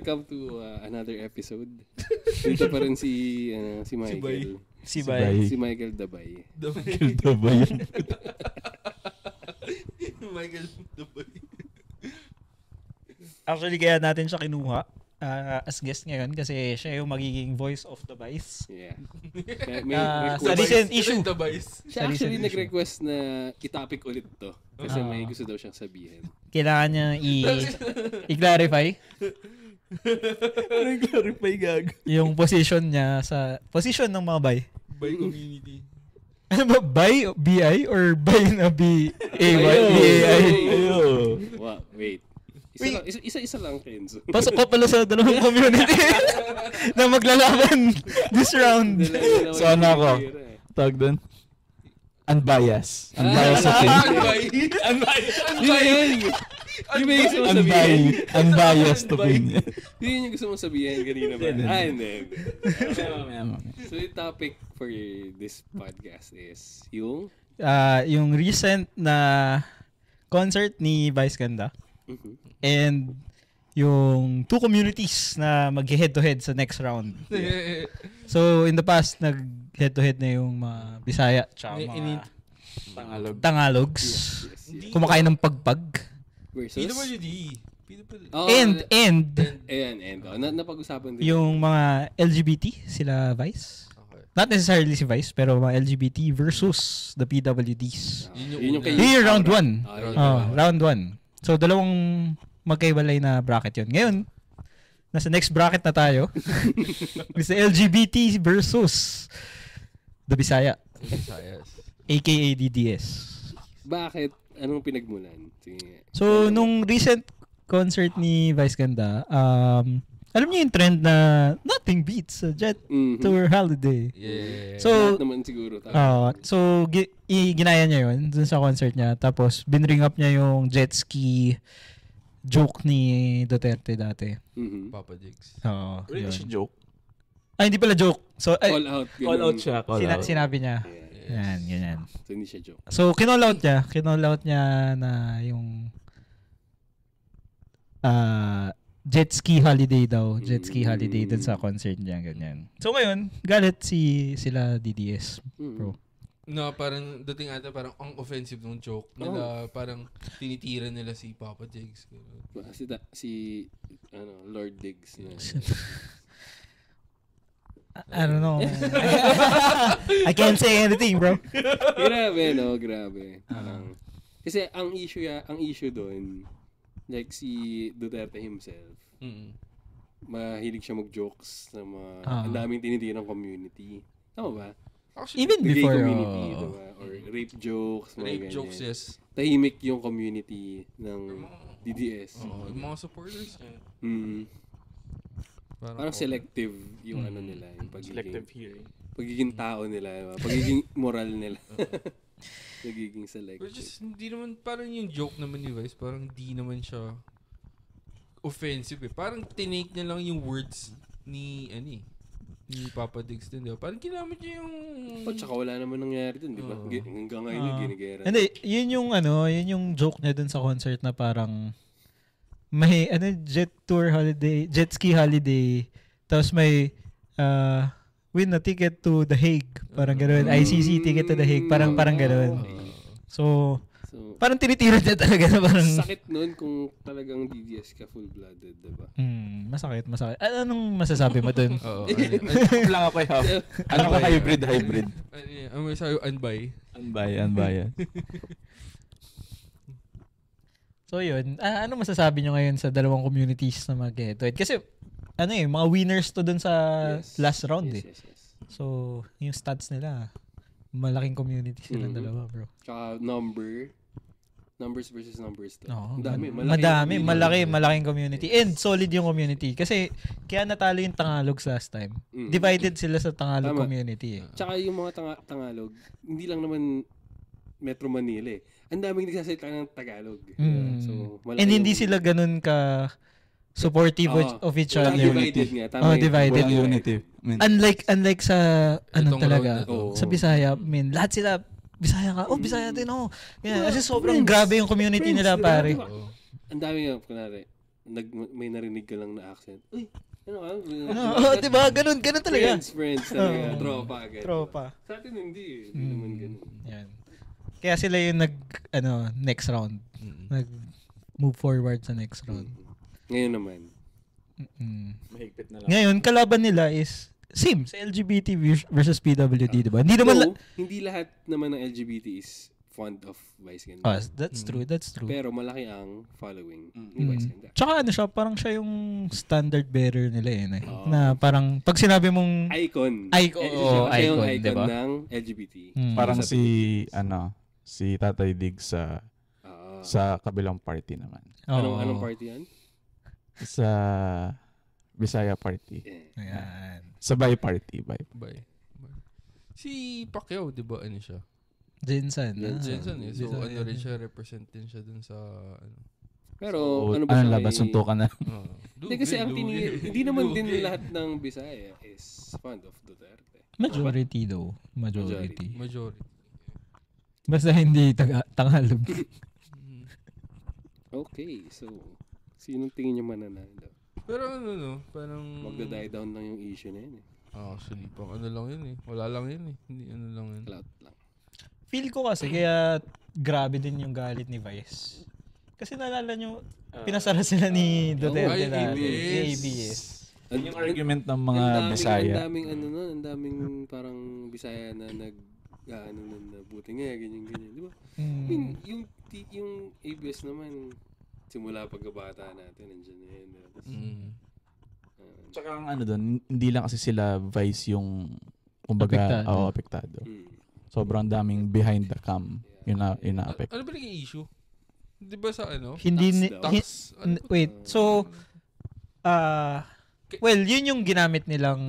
welcome to another episode. Dito pa rin si Michael. Si Michael Dabay. Michael Dabay. Actually, kaya natin siya kinuha as guest ngayon kasi siya yung magiging voice of the Vice. Yeah. Sa recent issue. Siya actually nag-request na i-topic ulit to kasi may gusto daw siyang sabihin. Kailangan niya i-clarify. Clarify gag. Yung position niya sa position ng mga Bay. Bay community. Ano ba? Bay? B-I? Or Bay na B-A-Y? B-A-I? Wow, wait. Isa lang, Kenzo. Pasok ka pala sa dalawang community na maglalaban this round. So ano ako? Tawag doon? Unbiased. Unbiased opinion. Unbiased opinion. Yun yung gusto mong sabihin kanina ba? Hindi. So yung topic for this podcast is yung recent na concert ni Vice Ganda. And yung two communities na mag-head-to-head sa next round. So, in the past, nag-head-to-head na yung mga Bisaya tsaka mga Tangalogs. Yes. Kumakain ng pagpag. Versus? PWD. And napag-usapan din. Yung mga LGBT, sila Vice. Okay. Not necessarily si Vice, pero mga LGBT versus the PWDs. Yun yung round 1. Round 1. So, dalawang magkaibalay na bracket yun. Ngayon, nasa next bracket na tayo. It's the LGBT versus the Bisaya. AKA DDS. Bakit? Anong pinagmulan? Sige. So, nung recent concert ni Vice Ganda, alam niyo yung trend na nothing beats a jet tour holiday. Yeah. So, lahat naman siguro. Ginaya niya yun dun sa concert niya. Tapos, binring up niya yung jet ski joke ni Duterte dati. Papa Jigs. Oo. Really siya joke? Ay, hindi pala joke. So, call out. Call out siya. Sinabi niya. Yeah. Yan. So, hindi siya joke. So, kinall out niya na yung jet ski holiday daw. Jet ski holiday dun sa concert niya. Ganyan. So, ngayon, galit sila DDS, bro. No, parang dating ata parang ang offensive ng joke nila. Parang tinitira nila si Papa Jigs. Lord Diggs. I don't know. I can't say anything, bro. Grabe. Kasi ang issue doon, like si Duterte himself, mahilig siya mag-jokes na ang daming tinitirang community. Tama ba? Actually, even before community, diba? Or rape jokes, rape jokes, yes. Tahimik yung community ng DDS. Yung mga supporters niya. Parang selective yung nila, yung selective hearing. Pagiging tao nila, pagiging moral nila. Nagiging selective. But just, hindi naman, parang yung joke naman ni Vice, parang di naman siya offensive eh. Parang tinake niya lang yung words ni Papa Diggs din, di ba? Parang ginamit niya yung... Tsaka wala naman nangyari dun, di ba? Hanggang ngayon yung ginigera. Hindi, yun yung joke niya dun sa concert na parang may jet ski holiday, tapos may win a ticket to The Hague. Parang gano'n. ICC ticket to The Hague. Parang gano'n. So, parang tinitira niya talaga na parang... Sakit nun kung talagang DDS ka full-blooded, diba? Masakit. Anong masasabi mo dun? Oo. Lang ako half. Ano ka hybrid? Ang may sayo, unbiased. So yun, ano masasabi nyo ngayon sa dalawang communities na mag-head-to-head? Kasi, mga winners to dun sa last round Yes. So, yung stats nila, malaking community silang dalawa, bro. Tsaka numbers versus numbers to. Oo, malaking community. And solid yung community. Kasi, kaya natalo yung Tangalogs last time. Divided sila sa Tagalog community. Tsaka yung mga Tagalog, hindi lang naman Metro Manila eh. Ang daming nagsasalita ng Tagalog. So, and hindi sila ganun ka supportive of each other. Divided nga. Divided. Unity. Unlike sa talaga. Sa Bisaya, lahat sila Bisaya ka. Bisaya din ako. Kasi sobrang grabe yung community nila, pare. Ang dami nga, kunwari, may narinig ka lang na accent. Uy, ano ka? Diba? Ganun talaga. Friends talaga. Tropa agad. Tropa. Sa atin hindi eh. Hindi naman ganun. Yan. Kaya sila yung next round. Nag-move forward sa next round. Ngayon naman. Mahigpit na lang. Ngayon, kalaban nila is same sa LGBT versus PWD, diba? Hindi naman hindi lahat naman ng LGBT is fond of Vice Ganda. Oh, that's true. Pero malaki ang following ni Vice Ganda. Tsaka siya, parang siya yung standard bearer nila na parang pag sinabi mong icon. Siya yung icon, diba? Diba? Ng LGBT. Parang si Tatay Dig sa kabilang party naman. Anong party yan? Sa Bisaya party. Ayan. Sa Bay party. Si Pacquiao, di ba, ano siya? Jensen. Jensen eh. So, ano rin siya, represent din siya dun sa, Pero, ano ba siya? Laban, suntukan na. Hindi kasi hindi naman din lahat ng Bisaya is fond of Duterte. Majority though. Majority. Basta hindi Tagalog. Okay, so, sinong tingin niyo mananalo? Pero parang... Magda-die down lang yung issue na yun eh. Actually, pang ano lang yun eh. Wala lang yun eh. Hindi ano lang yun. Clout lang. Feel ko kasi kaya grabe din yung galit ni Vice. Kasi naalala nyo, pinasara sila ni Duterte na ABS. Yung argument ng mga Bisaya. Ang daming parang Bisaya na buti nga, ganyan. Di ba? Yung ABS naman, simula pagkabata natin, nandiyan na yun. Tsaka ang doon, hindi lang kasi sila Vice yung kumbaga apektado. Sobrang daming behind the cam yung na-affect. Ano ba naging issue? Di ba sa ano? Hindi tax? Wait, so well, yun yung ginamit nilang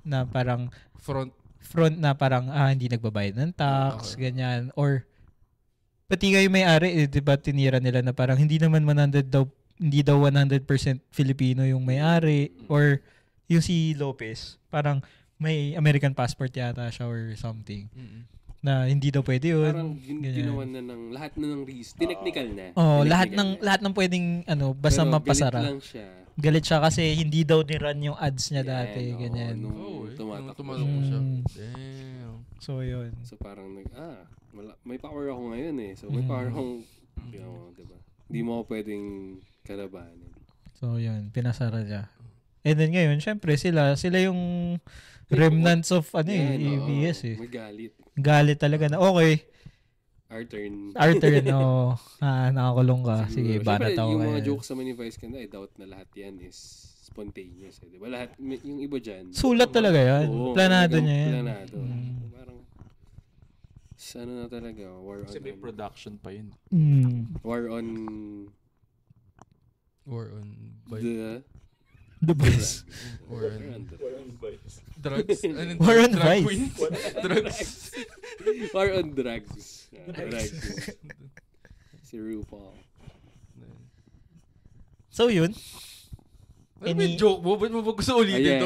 na parang front na parang hindi nagbabayad ng tax, ganyan, or pati nga yung may-ari, di ba tinira nila na parang hindi daw 100% Filipino yung may-ari, or yung si Lopez, parang may American passport yata siya or something. Na hindi daw pwede yun. Parang ginawa na ng lahat na ng reason. Technical na. Lahat ng pwedeng basta pero mapasara. Galit lang siya. Galit siya kasi hindi daw ni-run yung ads niya dati, ganyan. Tumatakbo siya. Damn. So yun. So parang may power ako ngayon eh. So may power akong, diba? Hindi mo ako pwedeng kalabanin. So yun, pinasara niya. And then ngayon, syempre sila yung remnants of ABS eh. May galit. Galit talaga na okay. Our turn, nakakulong ka. Sige, banataw yung ka. mga jokes naman ni Vice Ganda, I doubt na lahat yan is spontaneous. Eh. Diba? Lahat, yung iba dyan. Sulat talaga yan. Planado niya yan. Planado. Parang, ano na talaga, war on. Kasi may production pa yun. War on the Vice. War on drugs. War on Vice. Drugs. War on drugs. Drugs. Si RuPaul. So yun. Ano ba yung joke mo? Ba't mo ba gusto ulitin ito?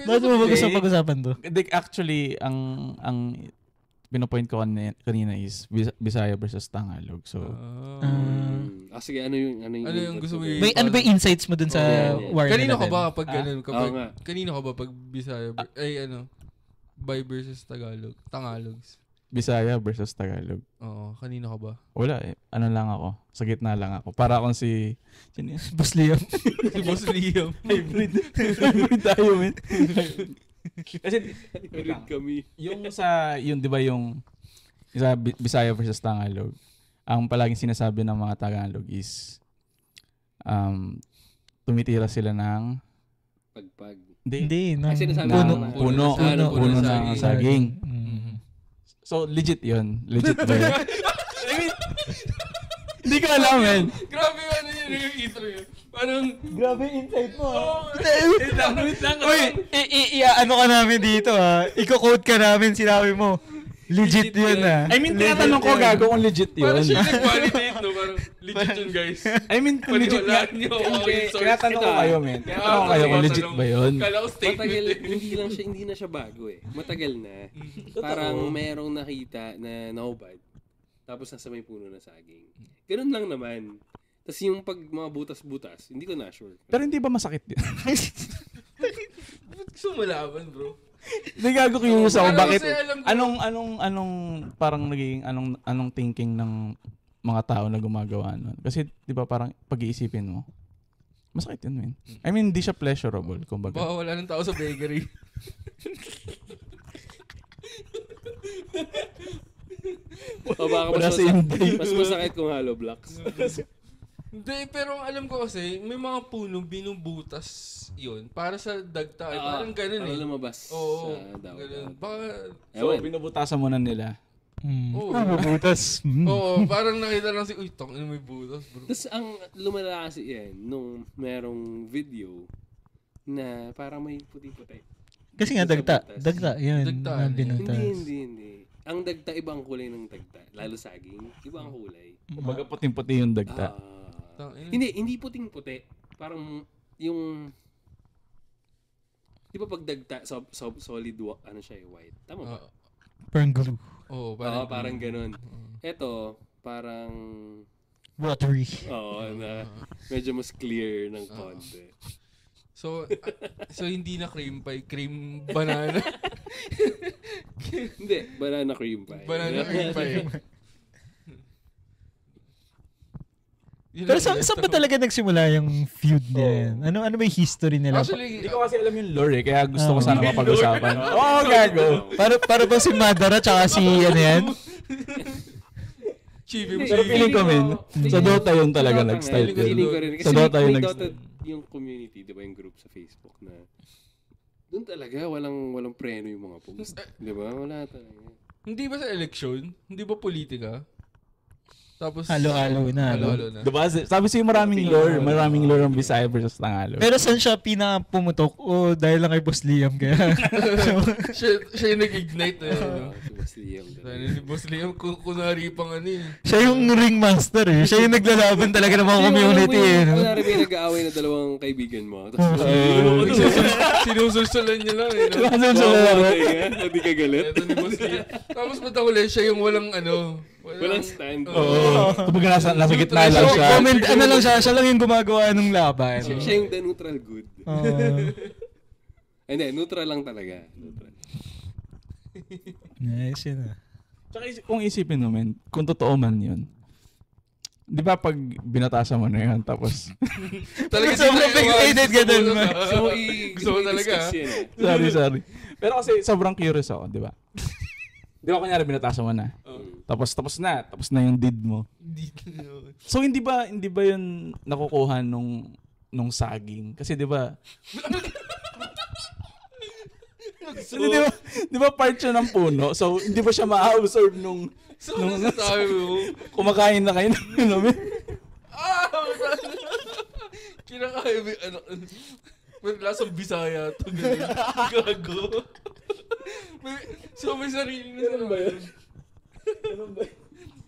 Ba't mo ba gusto pag-usapan to? Actually, ang pinopoint ko kanina is Bisaya versus Tagalog. So, sige, ano yung gusto mo yung... Ano ba yung insights mo dun sa war kanino nila? Kanino ka ba pag Bisaya? Bay versus Tagalogs? Bisaya versus Tagalog. Oo, kanino ka ba? Wala eh. Ano lang ako. Sa gitna lang ako. Para akong si Boss Liam. Si Boss Liam. Hybrid tayo, man. Kasi, kami. Yung di ba yung Bisaya versus Tagalog, ang palaging sinasabi ng mga Tagalog is tumitira sila ng pagpag. Hindi. Puno ng saging. So, legit yun. Legit ba yun? Hindi ko alam, man. Grabe yung intro yun. Parang... Grabe insight mo, Wait lang. Uy, ano ka namin dito, Iko-quote ka namin, sinabi mo. Legit yun, I mean, tinatanong ko gago kung legit yun. Parang siya nag-validate, no? Parang legit yun, guys. I mean, kung legit nga. Tinatanong ko kayo, man. Tinatanong ko kayo kung legit ba yun. Kala ko statement. Hindi na siya bago eh. Matagal na. Parang merong nakita na naubad. Tapos nasa may puno na saging. Ganun lang naman. Tapos yung pag mga butas-butas, hindi ko na sure. Pero hindi ba masakit yun? Ba't gusto mo malaman, bro? Hindi gago curious ako. Bakit? Kasi alam ko- Anong parang naging, anong thinking ng mga tao na gumagawa nun? Kasi, di ba parang pag-iisipin mo, masakit yun, man. I mean, hindi siya pleasurable, kumbaga. Baka wala ng tao sa bakery. Baka Wala si Inday. mas masakit kung hollow blocks. Hindi, pero ang alam ko kasi, may mga puno binubutas yun para sa dagta. Parang ganun para eh. lumabas Oo, sa daw. ganun. Baka, So, binubutasan mo na nila. Oo. Butas. oo, parang nakita lang si, uy, tangin may butas, bro. Tapos ang lumala kasi yan, nung merong video na parang may puti-puti. Kasi nga dagta, yun. Dagta, Na eh. binutas. Hindi. Ang dagta, iba ang kulay ng dagta. Lalo saging, iba ang kulay. Kumbaga puting-puti yung dagta. Hindi puting-puti. Parang yung... Di ba pag dagta, solid, ano siya, white. Tama ba? Parang glue. Oo, Parang ganun. Ito, parang... Watery. Oo, na medyo mas clear ng konti. So hindi na cream pie, cream banana. Hindi, banana cream pie. Banana cream pie. Pero saan ba talaga nagsimula yung feud nila yan? Ano ba yung history nila? Actually, Hindi ko kasi alam yung lore kaya gusto ko sana mapag-usapan. Oo, gago. Para ba si Madara tsaka si ano yan? Chibi mo Pero feeling ko, men, sa Dota yun talaga nag-start Feeling yun. ko rin. Kasi Sa Dota yun may nag-start. Dota yung community, di ba, yung group sa Facebook na doon talaga walang preno yung mga post. Di ba? Wala talaga. Hindi ba sa election? Hindi ba politika? Tapos Halo-halo na. Halo-halo na. Diba? Sabi sa'yo maraming lore ang Bisaya versus Tangalo. Pero saan siya pinapumutok? O dahil lang kay Boss Liam kaya? siya yung nag-ignite na yun. Si Boss Liam. Sana si Boss Liam, kunwari pang ano eh. Siya yung ringmaster eh. Siya yung naglalaban talaga ng mga community eh. No? Kunwari may nag-aaway na dalawang kaibigan mo. Tapos Sinusulsulan niya lang eh. No? hindi ka galit. Ito ni Boss Liam. Tapos matahuli siya yung walang ano. Walang stand. Kumbaga nasa gitna lang siya. Comment, ano lang siya lang yung gumagawa ng laban. Siya yung the neutral good. Hindi, neutral lang talaga. Neutral. Nice yun ah. Tsaka kung isipin mo, men, kung totoo man yun, di ba pag binatasan mo na yun, tapos... Talaga sobrang fixated ka dun. Gusto mo talaga. Sorry. Pero kasi sobrang curious ako, di ba? Di ba kunyari binatasan mo na? Tapos na yung deed mo. So hindi ba yun nakukuha nung saging? Kasi di ba di ba part siya ng puno? So hindi ba siya ma-absorb nung nasasabi mo? kumakain na kayo ng Kinakain mo ano. May lasang Bisaya to. Gago. May sarili na sila. Ba yun?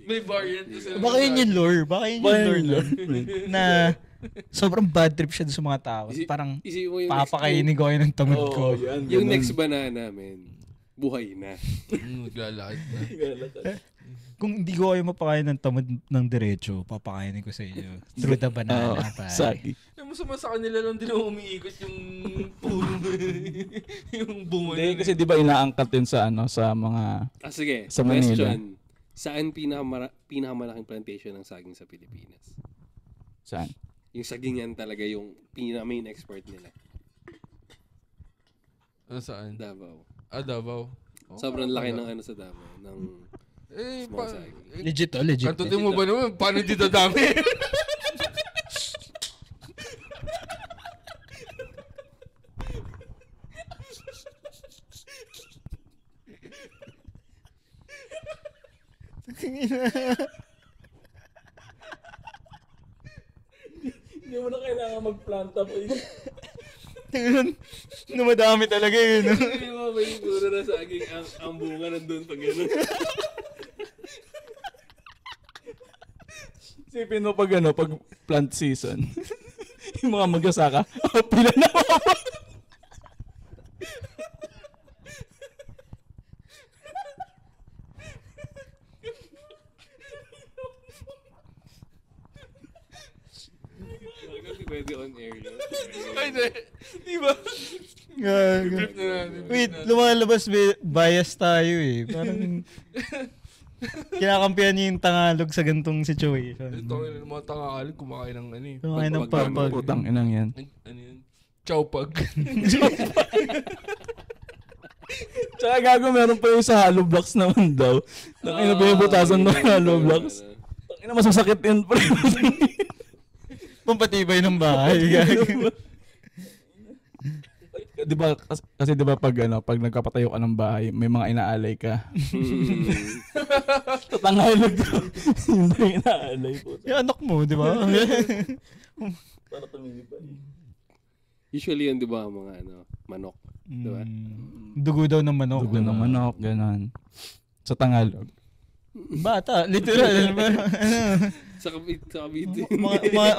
May variant to sila. Baka yun yung lore. Na sobrang bad trip siya sa mga tao. Parang papakainin ko kayo ng tamad ko. Yung next banana, men, buhay na. Naglalakad na. Kung hindi ko kayo mapakain ng tamad ng diretso, papakainin ko sa inyo. Through the banana. Sagi. Yung masama sa kanila lang din umiikot yung puno. Yung bunga. Hindi, kasi di ba inaangkat yun sa sa mga... Sige, sa Manila. Question. Saan pinakamalaking plantation ng saging sa Pilipinas? Saan? Yung sagingan talaga yung main export nila. Saan? Davao. Davao. Sobrang laki ng sa Davao. Ng small saging. Legit. Kantutin mo ba naman? Paano di dadami? Hindi mo na kailangan magplanta po. Numadami talaga yun. Hindi mo ba yung guro na saging ang bunga nandun pag gano'n? Isipin mo pag plant season. Yung mga magsasaka, pila na mo. Di ba? Gago. Wait, lumalabas bias tayo eh. Parang kinakampihan niya yung Tagalog sa gantong situation. Ito ng mga Tagalog kumakain ng ano eh. Kumakain ng papag. Putang inang yan. Ano yun? Chowpag. Tsaka gago, meron pa yung sa hollow blocks naman daw. Tangina, binibutasan ng hollow blocks. Tangina, masasakit yun. Pampatibay ng bahay. Gago. Di ba, kasi di ba pag nagkapatayo ka ng bahay, may mga inaalay ka. Tatangalog ko. Hindi inaalay po. Yung anak mo, di ba? Para tumilipad. Usually yun, di ba, mga manok. Di ba? Dugo daw ng manok. Dugo ng manok, gano'n. Sa Tagalog. Bata, literal. Sa Cavite.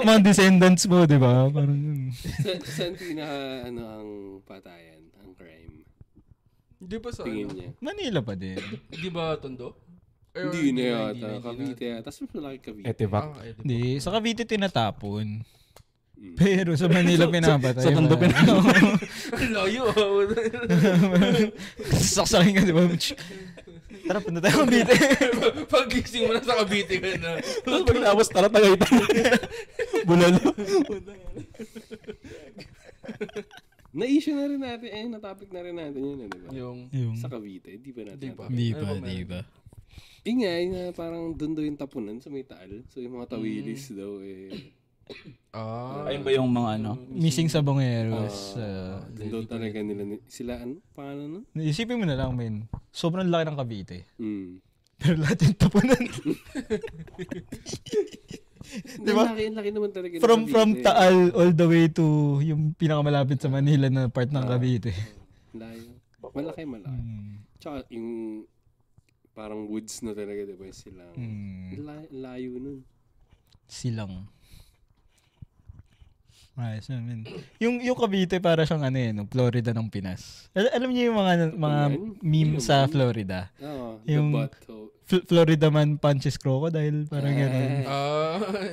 mga descendants mo, di ba? Parang Saan pinaka, ang patayan, ang crime? Di ba sa Tingin niya. Manila pa din. Di ba Tondo? Hindi na yata. Cavite yata. Tapos mas malaki Cavite. Etivac. Hindi, sa Cavite tinatapon. Pero sa Manila pinapatay. Sa Tondo pinapatay. Layo. Saksakin ka, di ba? Tara, punta tayo Cavite. Pag-gising mo na sa Cavite ka na. Tapos pag naabos, tara Tagaytay. Bulalo. Na-issue na rin natin. Na-topic na rin natin yun. Di ba? Yung sa Cavite. Di ba natin? Di ba? Ingay na parang doon daw yung tapunan sa may taal. So yung mga tawilis daw Ayun ba yung mga Missing sa Bongeros. doon daw talaga nila. Sila pangalan nun? Isipin mo na lang, men. Sobrang laki ng Cavite. Pero lahat yung tapunan. Diba? Laki naman talaga ng From Cavite. Taal all the way to yung pinakamalapit sa Manila na part ng Cavite. Layo. Malaki. Tsaka yung parang woods na talaga, diba? Silang layo nun. Silang. Ayos naman. Yung Cavite para siyang Florida ng Pinas. Alam niyo yung mga meme sa Florida? Yung Florida man punches crocodile, parang gano'n.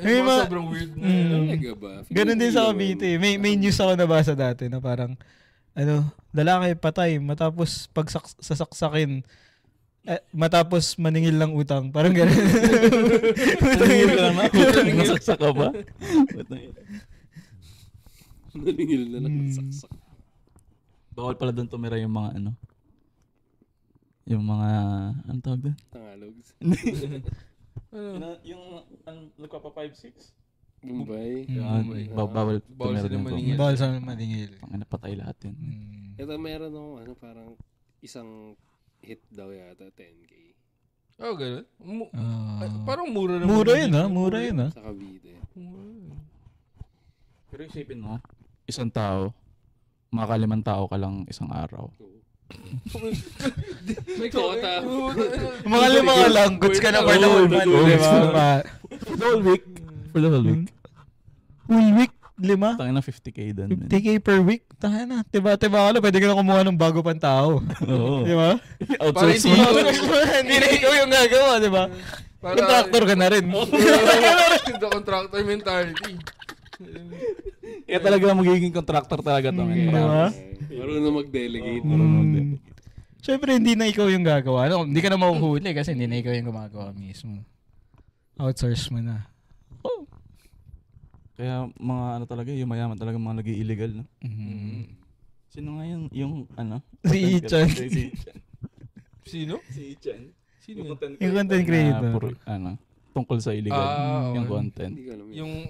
Yung mga sobrang weird na. Talaga ba? Ganun din sa Cavite. May news ako nabasa dati na parang lalaki patay matapos sasaksakin matapos maningil ng utang. Parang gano'n. maningil lang na? Masaksak ka ba? Maningil na lang masaksak. Bawal pala doon tumira yung mga yung mga ano tawag doon? Tangalogs. yung nagpapa 5-6? Mumbai. Bawal tumira doon. Bawal sa maningil. Ang napatay lahat yun. Ito meron ako parang isang hit daw yata 10K. Oh, gano'n? Parang mura naman. Mura yun ha. Sa Cavite. Pero isipin mo, isang tao, makalimang tao ka lang isang araw. May kota. Mga limang lang, goods ka na for the whole month. For the whole week. For the whole week. Whole week? 5? Tangin na 50K doon. 50K per week? Tangin na. Tiba-tiba ka lang, pwede ka na kumuha ng bago pang tao. Oo. Di ba? Outsource mo. Hindi na ikaw yung gagawa, di ba? Contractor ka na rin. The contractor mentality. Kaya talaga magiging contractor talaga to. Diba? Marunong mag-delegate. Siyempre, hindi na ikaw yung gagawa. Hindi ka na mahuhuli kasi hindi na ikaw yung gumagawa mismo. Outsource mo na. Kaya mga talaga, yung mayaman talaga mga nag-i-illegal, no? Sino nga yung Si Ichan. Sino? Si Ichan. Sino yung content creator. Puro, tungkol sa illegal. Yung content. Yung,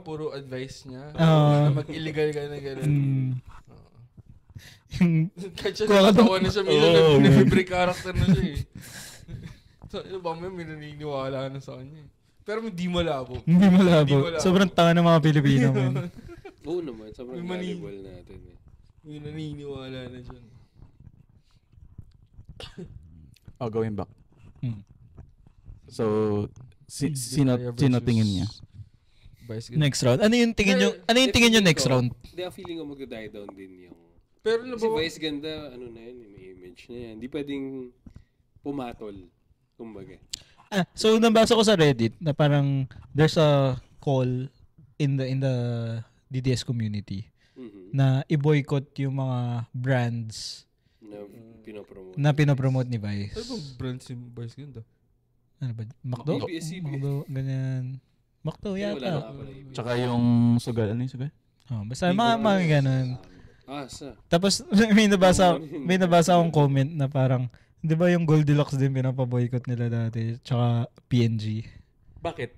puro advice niya. Na mag-illegal ka na gano'n. Kahit siya natatawa na siya, nag-favorite character na siya eh. So, baka may naniniwala na sa kanya eh. Pero hindi malabo. Hindi malabo. Sobrang tanga ng mga Pilipino. Oo naman, sobrang valuable natin eh. May naniniwala na dyan. Going back. So, sino tingin niya? Next round. Ano yung tingin nyo next round? Hindi, ang feeling ko mag-die down din yung... Pero si Vice ganda, na yun, may image na yan. Hindi pwedeng pumatol, kumbaga. So nabasa ko sa Reddit na parang there's a call in the DDS community na i-boycott yung mga brands na pinopromote ni Vice. Ano bang brand si Vice Ganda? Ano ba? McDo? McDo, ganyan. McDo yata. Tsaka yung sugal. Ano yung sugal? Basta mga ganun. Asa. Tapos may nabasa akong comment na parang, di ba yung Goldilocks din pinapaboycott nila dati? Tsaka PNG. Bakit?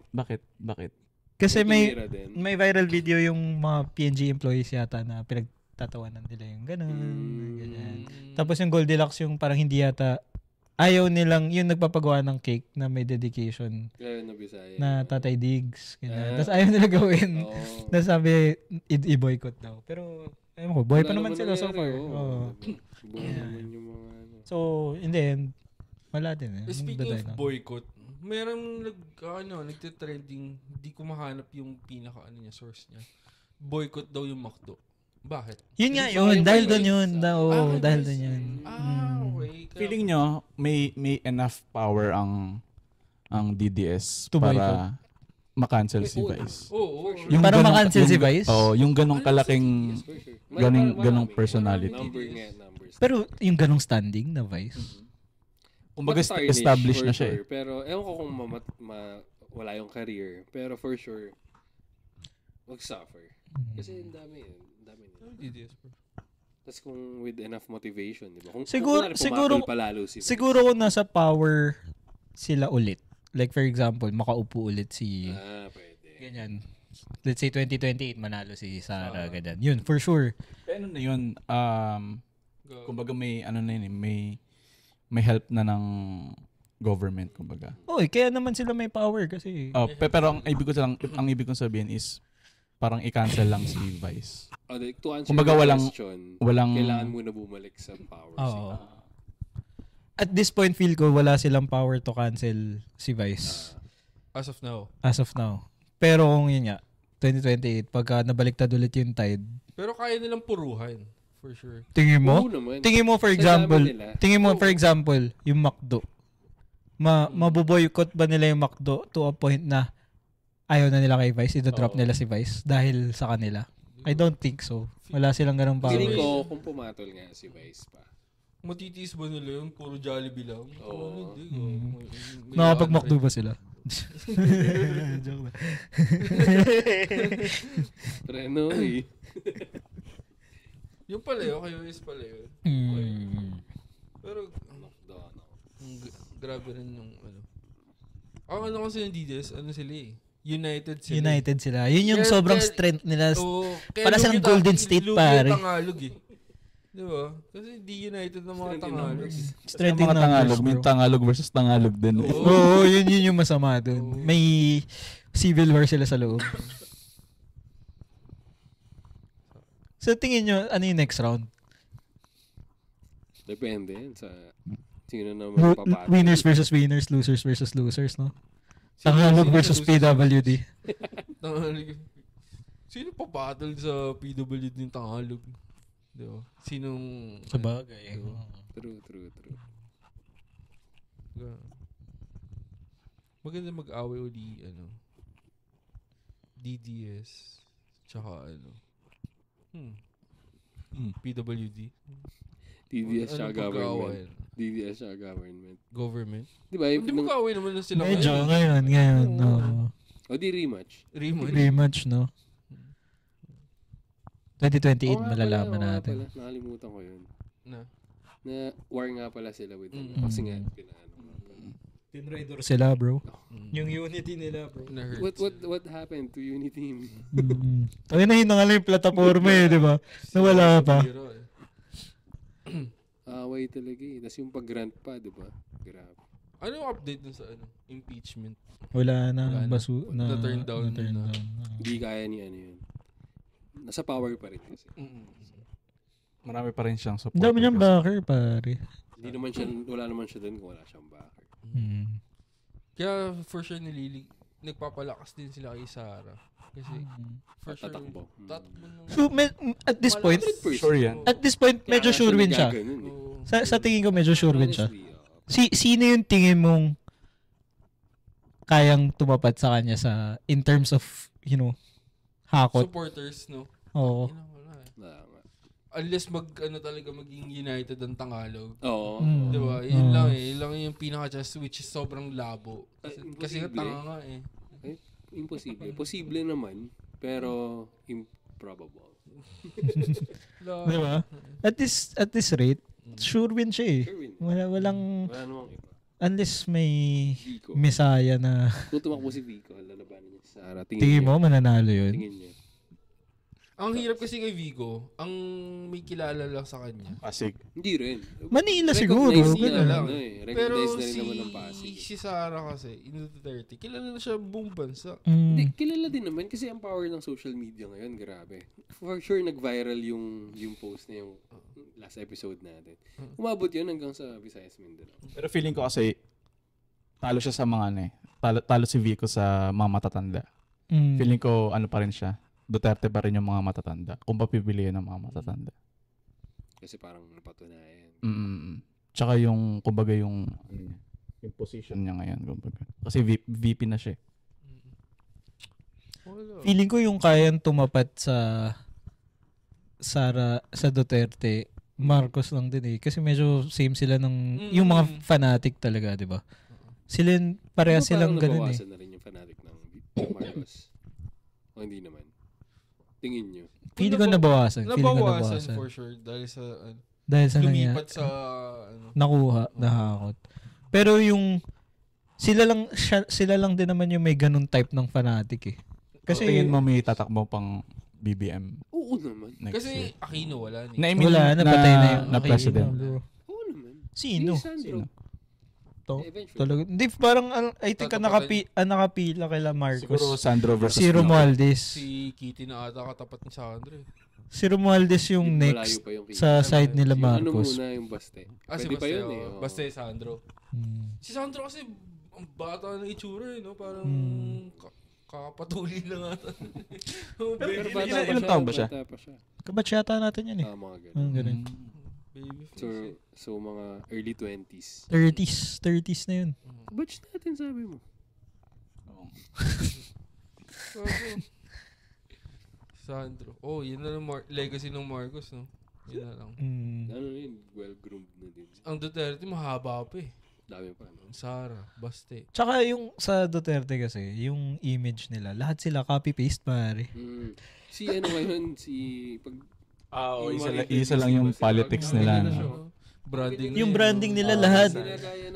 Kasi may viral video yung mga PNG employees yata na pinagtatawanan nila yung ganyan. Tapos yung Goldilocks yung parang hindi yata, ayaw nilang, yung nagpapagawa ng cake na may dedication na Tatay Diggs. Tapos ayaw nila gawin. Tapos sabi, i-boycott daw. Pero, ayun ko, buhay pa naman sila so far. So, in the end, wala din. Speaking of boycott, merong nagte-trending, hindi ko mahanap yung source niya. Boycott daw yung McDo. Bakit? Yun nga yun. Dahil doon yun. Dahil doon yun. Okay. Feeling nyo, may enough power ang DDS to para boycott? ma-cancel si Vice? Oo. Para ma-cancel si Vice? Yung ganong kalaking, ganong personality. Pero yung ganong standing na Vice? Kumbaga established na siya eh. Pero ewan ko kung wala yung career. Pero for sure, mag-suffer. Kasi ang dami nila. Tapos kung with enough motivation, di ba? Siguro kung nasa power sila ulit. Like for example, makaupo ulit si... pwede. Ganyan. Let's say 2028, manalo si Sara, ganyan. Yun, for sure. Pero ano na yun, kumbaga may help na ng government, kumbaga. Kaya naman sila may power kasi... Pero ang ibig kong sabihin is, parang i-cancel lang si Vice. To answer kumbaga walang kailangan mo na bumalik sa power. At this point, feel ko wala silang power to cancel si Vice. As of now. Pero kung yun nga, 2028, pagka nabaliktad ulit yung tide. Pero kaya nilang puruhan. For sure. Tingin mo for example, yung McDo. Mabuboycott ba nila yung McDo to a point na ayaw na nila kay Vice, i-drop nila si Vice dahil sa kanila? I don't think so. Wala silang ganung power. Feeling ko kung pumatol nga si Vice pa. Matitiis ba nila yun? Puro Jollibee lang? Nakapag-McDo ba sila? Joke na. Treno eh. Yung pala yun, kayo is pala yun. Pero, grabe rin yung Ang kasi ng DDS, sila eh. United sila. Yun yung sobrang strength nila. Para silang Golden State, pare. Tangalog eh. Di ba? Kasi di United ng mga Tangalog. Strength ng mga Tangalog. May Tangalog versus Tangalog din. Yun yung masama dun. May civil war sila sa loob. So tingin nyo, ano yung next round? Depende sa sino naman papatol. Winners versus winners, losers versus losers, no? Tangalog versus PWD. Sino papatol sa PWD ng Tangalog? Diba? Sinong... Sabagay. True. Maganda mag-away uli, DDS, tsaka PWD. DDS siya government. Government. Di ba? Hindi mag-away naman na sila. Medyo, ngayon. O di rematch. Rematch, no? 2028, malalaman natin. Nakalimutan ko yun. Na war nga pala sila with kasi nga, Tinraidor sila, bro. Yung unity nila, bro. What happened to unity? Ay, nahinang yung plataforma di ba? Nawala pa. Away talaga eh. Tapos yung pag-grant pa, di ba? Grabe. Ano yung update dun sa impeachment? Wala na. Na-turn down. Hindi kaya ni yun. Nasa power pa rin kasi. Marami pa rin siyang support. Dami niyang backer, pare. Wala naman siya dun kung wala siyang backer. Kaya for sure nagpapalakas din sila kay Sara. Kasi for sure tatakbo. So at this point, sure yan. At this point, medyo sure win siya. Sa tingin ko medyo sure win siya. Sino yung tingin mong kayang tumapat sa kanya in terms of, hakot? Supporters, no? Oo. unless talaga maging united ang Tagalog. Oo. Di ba? Yun lang eh. Yun lang yung pinaka-just which is sobrang labo. Kasi tanga nga eh. Imposible. Posible naman, pero improbable. Di ba? At this rate, sure win siya eh. Sure win. Wala namang iba. Unless may Vico. Messiah na Kung tumakbo si Vico, lalabanan niya si Sarah. tingin mo mananalo yun. Tingin niya. Ang hirap kasi kay Vigo, ang may kilala lang sa kanya. Pasig. Hindi rin. Manila siguro. Recognize Ganun. lang. Pero Recognize na rin naman ng Pasig. si Sarah kasi, in Duterte, kilala na siya buong bansa. Hindi, kilala din naman kasi ang power ng social media ngayon, grabe. For sure, nag-viral yung post na yung last episode natin. Umabot yun hanggang sa Visayas Mindanao. Pero feeling ko kasi, talo siya sa mga talo si Vico sa mga matatanda. Feeling ko, pa rin siya. Duterte pa rin yung mga matatanda. Kung papipiliin ng mga matatanda. Kasi parang napatunayan. Tsaka yung, kumbaga yung position niya ngayon, kumbaga. Kasi VP na siya. Feeling ko yung kayang tumapat sa Duterte, Marcos lang din eh. Kasi medyo same sila ng, yung mga fanatic talaga, di ba? Parehas silang ganun eh. Nabawasan na rin yung fanatic ng Marcos. O hindi naman. Tingin nyo. Feeling ko nabawasan. Nabawasan for sure. Dahil sa lumipat sa nahakot. Pero yung sila lang din naman yung may ganun type ng fanatic eh. Kasi tingin mo may tatakbo pang BBM. Oo naman. Kasi Aquino wala ni. Wala na patay na yung na president. Oo naman. Sino? Sino? Talaga. Hindi, parang I think nakapila kila Marcos. Siguro Sandro versus si Romualdez. Si Kitty na ata katapat ni Sandro. Si Romualdez yung next sa side nila Marcos. Ano muna yung Baste? Si Baste yun eh. Baste Sandro. Si Sandro kasi ang bata ng itsura eh, no? Parang kakapatuli lang ata. Pero ilang taon ba siya? Kabatsyata natin yan eh. Mga ganun. Baby So mga early 20s. 30s na yun. Batch natin sabi mo. Sandro. Oh, yun na lang legacy ng Marcos, no? Yun na lang. Ano yun? Well-groomed na din. Ang Duterte mahaba pa eh. Dami pa, no? Sarah, Baste. Tsaka yung sa Duterte kasi, yung image nila, lahat sila copy-paste pare. Si ano ngayon, isa lang yung politics nila. Branding. Yung branding nila lahat.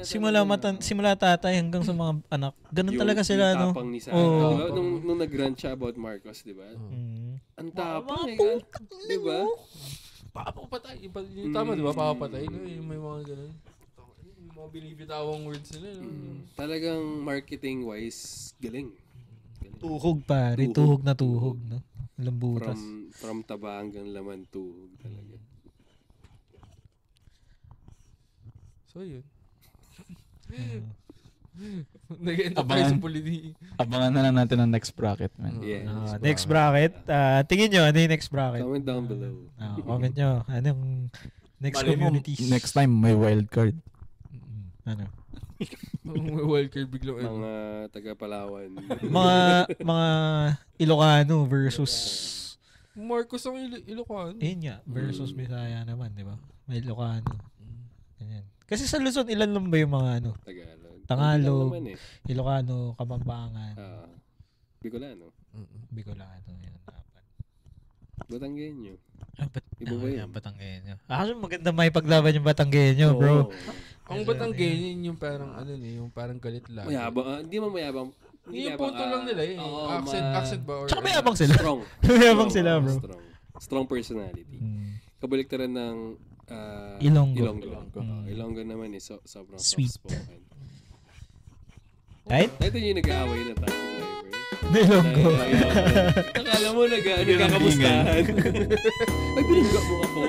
Simula tatay hanggang sa mga anak. Ganun talaga sila, no? Yung tapang ni Sarah. Diba? Nung nag-rant siya about Marcos, diba? Ang tapang eh. Diba? Papapatay. Tama, diba? Papapatay. May mga ganun. May mga binibitawang words nila. Talagang marketing-wise, galing. Tuhog pare. Tuhog na tuhog, no? Lambutas. From taba hanggang laman, tuhog talaga. So, yun. Nag-enter tayo sa politi. Abangan na lang natin ang next bracket, man. Yeah. Next bracket. Tingin nyo, ano yung next bracket? Comment down below. Comment nyo. Anong next communities? Next time, may wild card. Ano? May wildcard biglang. Mga taga-Palawan. mga Ilocano versus Marcos ang Ilocano. nga, versus Bisaya naman, di ba? May Ilocano. Ganyan. Kasi sa Luzon, ilan lang ba yung mga Tagalog, Ilocano, Kapampangan. Bicolano. Bicolano. Yan dapat. Batanggenyo. Iba ba yun? Batanggenyo. Actually, maganda may paglaban yung Batanggenyo, bro. Ang Batanggenyo yung parang yung parang galit lang. Mayabang. Hindi mo mayabang. Yung punto lang nila eh. Accent ba? Tsaka mayabang sila. Strong. Mayabang sila, bro. Strong personality. Kabaliktaran ng Ilonggo. Ilonggo naman eh. Sobrang sweet. soft-spoken. Right? Ito yung nag-aaway na taxi driver. Ilonggo. Akala mo nagkakamustahan. Ay, binigla mo ako.